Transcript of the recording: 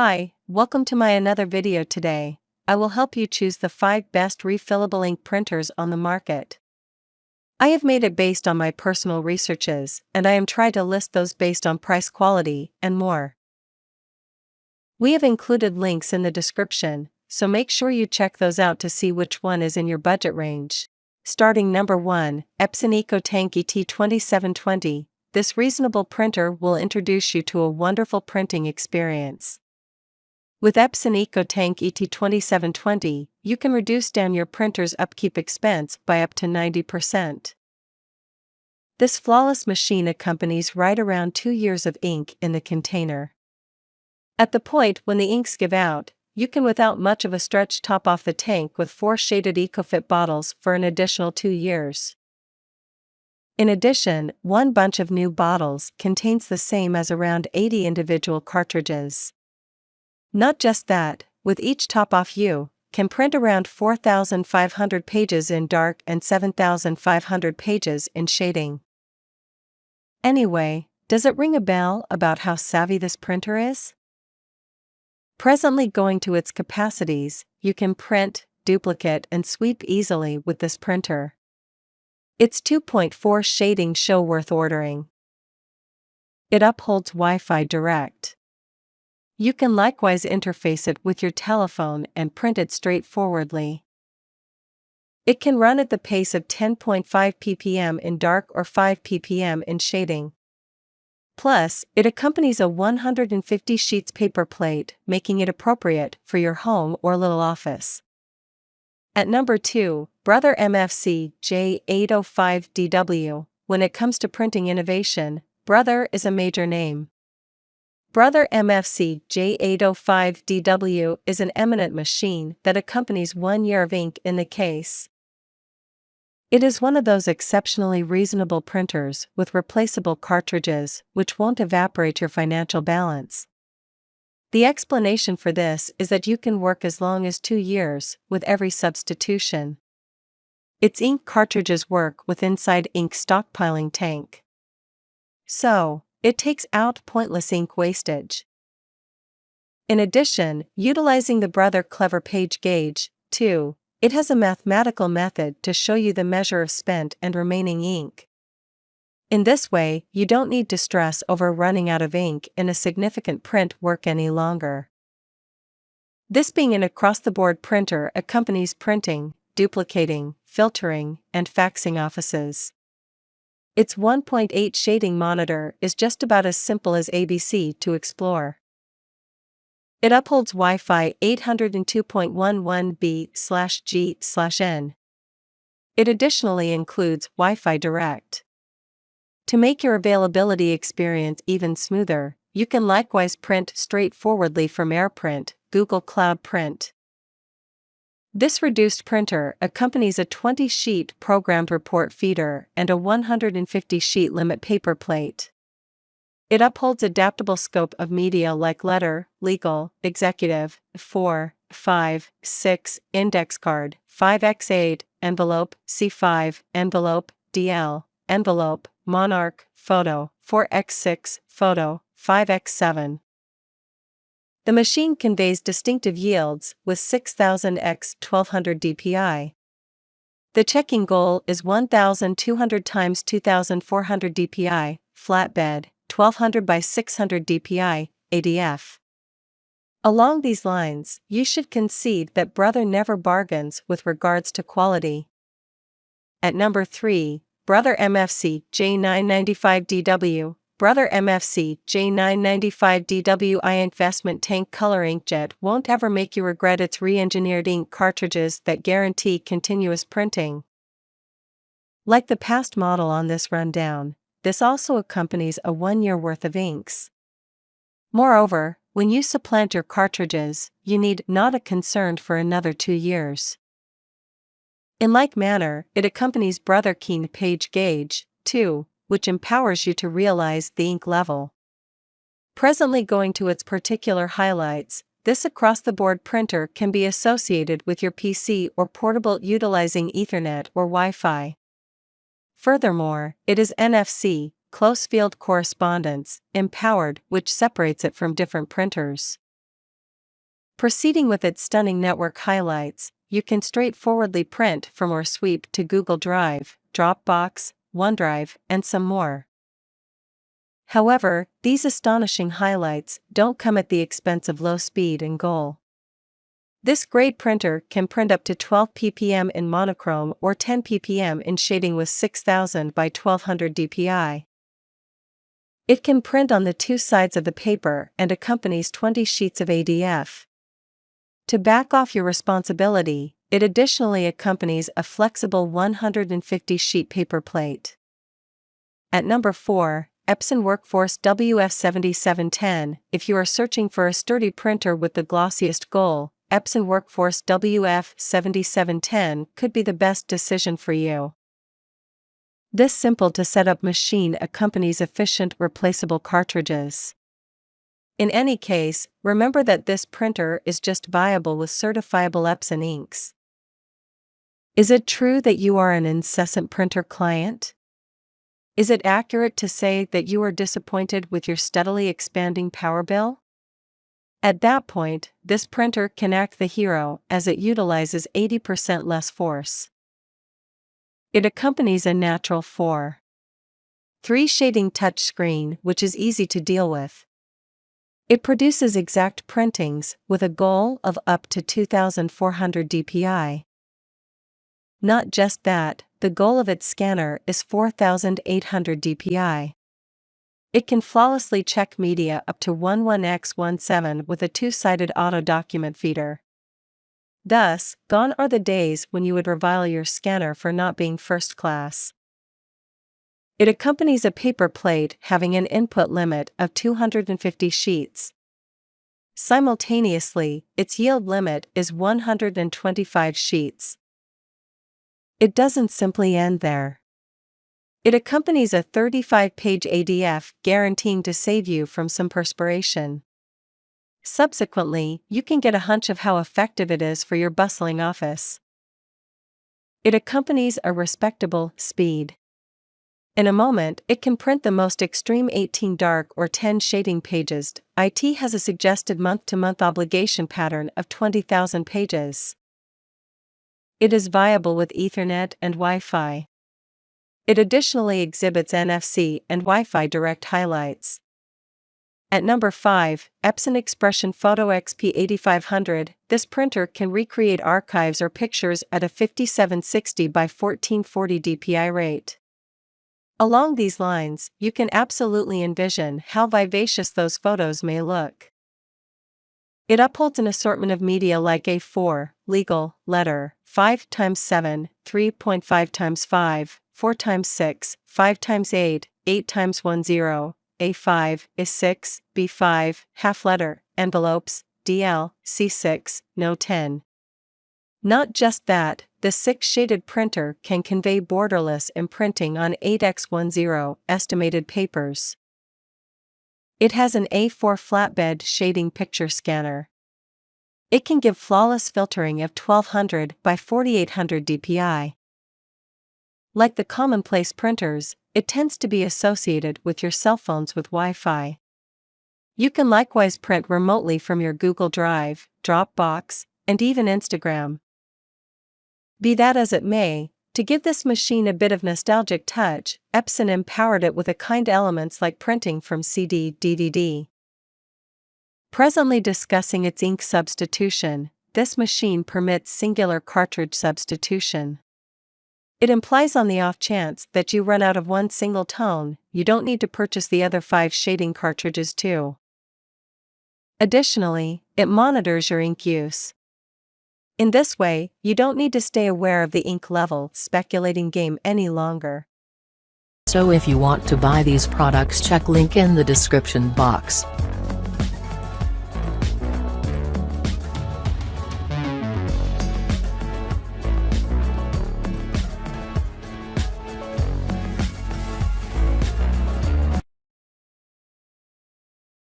Hi, welcome to my another video today. I will help you choose the 5 best refillable ink printers on the market. I have made it based on my personal researches, and I am trying to list those based on price, quality, and more. We have included links in the description, so make sure you check those out to see which one is in your budget range. Starting number 1, Epson EcoTank ET2720. This reasonable printer will introduce you to a wonderful printing experience. With Epson EcoTank ET2720, you can reduce down your printer's upkeep expense by up to 90%. This flawless machine accompanies right around 2 years of ink in the container. At the point when the inks give out, you can without much of a stretch top off the tank with 4 shaded EcoFit bottles for an additional 2 years. In addition, one bunch of new bottles contains the same as around 80 individual cartridges. Not just that, with each top-off you can print around 4,500 pages in dark and 7,500 pages in shading. Anyway, does it ring a bell about how savvy this printer is? Presently going to its capacities, you can print, duplicate and sweep easily with this printer. Its 2.4 shading show worth ordering. It upholds Wi-Fi direct. You can likewise interface it with your telephone and print it straightforwardly. It can run at the pace of 10.5 ppm in dark or 5 ppm in shading. Plus, it accompanies a 150 sheets paper plate, making it appropriate for your home or little office. At number 2, Brother MFC J805DW. When it comes to printing innovation, Brother is a major name. Brother MFC J805DW is an eminent machine that accompanies 1 year of ink in the case. It is one of those exceptionally reasonable printers with replaceable cartridges which won't evaporate your financial balance. The explanation for this is that you can work as long as 2 years with every substitution. Its ink cartridges work with inside ink stockpiling tank. So, it takes out pointless ink wastage. In addition, utilizing the Brother Clever Page Gauge, too, it has a mathematical method to show you the measure of spent and remaining ink. In this way, you don't need to stress over running out of ink in a significant print work any longer. This being an across-the-board printer accompanies printing, duplicating, filtering, and faxing offices. Its 1.8 shading monitor is just about as simple as ABC to explore. It upholds Wi-Fi 802.11b/g/n. It additionally includes Wi-Fi Direct. To make your availability experience even smoother, you can likewise print straightforwardly from AirPrint, Google Cloud Print. This reduced printer accompanies a 20-sheet programmed report feeder and a 150-sheet limit paper plate. It upholds adaptable scope of media like letter, legal, executive, 4, 5, 6, index card, 5x8, envelope, C5, envelope, DL, envelope, monarch, photo, 4x6, photo, 5x7. The machine conveys distinctive yields with 6000 x 1200 dpi. The checking goal is 1200 x 2400 dpi, flatbed, 1200 by 600 dpi, ADF. Along these lines, you should concede that Brother never bargains with regards to quality. At number 3, Brother MFC J995DW. Brother MFC J995DW investment tank color inkjet won't ever make you regret its re-engineered ink cartridges that guarantee continuous printing. Like the past model on this rundown, this also accompanies a 1 year worth of inks. Moreover, when you supplant your cartridges, you need not a concern for another 2 years. In like manner, it accompanies Brother Keen Page Gauge, too, which empowers you to realize the ink level. Presently going to its particular highlights, this across-the-board printer can be associated with your PC or portable utilizing Ethernet or Wi-Fi. Furthermore, it is NFC, close field correspondence, empowered, which separates it from different printers. Proceeding with its stunning network highlights, you can straightforwardly print from or sweep to Google Drive, Dropbox, OneDrive, and some more. However, these astonishing highlights don't come at the expense of low speed and goal. This great printer can print up to 12 ppm in monochrome or 10 ppm in shading with 6000 by 1200 dpi. It can print on the two sides of the paper and accompanies 20 sheets of ADF. To back off your responsibility, it additionally accompanies a flexible 150 sheet paper plate. At number 4, Epson Workforce WF7710. If you are searching for a sturdy printer with the glossiest goal, Epson Workforce WF7710 could be the best decision for you. This simple-to-set-up machine accompanies efficient replaceable cartridges. In any case, remember that this printer is just viable with certifiable Epson inks. Is it true that you are an incessant printer client? Is it accurate to say that you are disappointed with your steadily expanding power bill? At that point, this printer can act the hero as it utilizes 80% less force. It accompanies a natural 4:3 shading touchscreen, which is easy to deal with. It produces exact printings with a goal of up to 2400 dpi. Not just that, the goal of its scanner is 4800 dpi. It can flawlessly check media up to 11x17 with a two-sided auto document feeder. Thus, gone are the days when you would revile your scanner for not being first class. It accompanies a paper plate having an input limit of 250 sheets. Simultaneously, its yield limit is 125 sheets. It doesn't simply end there. It accompanies a 35-page ADF guaranteeing to save you from some perspiration. Subsequently, you can get a hunch of how effective it is for your bustling office. It accompanies a respectable speed. In a moment, it can print the most extreme 18 dark or 10 shading pages. It has a suggested month-to-month obligation pattern of 20,000 pages. It is viable with Ethernet and Wi-Fi. It additionally exhibits NFC and Wi-Fi direct highlights. At number 5, Epson Expression Photo XP 8500. This printer can recreate archives or pictures at a 5760 by 1440 dpi rate. Along these lines, you can absolutely envision how vivacious those photos may look. It upholds an assortment of media like A4, legal, letter, 5x7, 3.5x5, 4x6, 5x8, 8x10, A5, A6, B5, half letter, envelopes, DL, C6, No 10. Not just that, the 6-shaded printer can convey borderless imprinting on 8x10 estimated papers. It has an A4 flatbed shading picture scanner. It can give flawless filtering of 1200 by 4800 dpi. Like the commonplace printers, it tends to be associated with your cell phones with Wi-Fi. You can likewise print remotely from your Google Drive, Dropbox, and even Instagram. Be that as it may, to give this machine a bit of nostalgic touch, Epson empowered it with kind elements like printing from CD/DVD. Presently discussing its ink substitution, this machine permits singular cartridge substitution. It implies on the off chance that you run out of one single tone, you don't need to purchase the other 5 shading cartridges too. Additionally, it monitors your ink use. In this way, you don't need to stay aware of the ink level speculating game any longer. So if you want to buy these products, check link in the description box.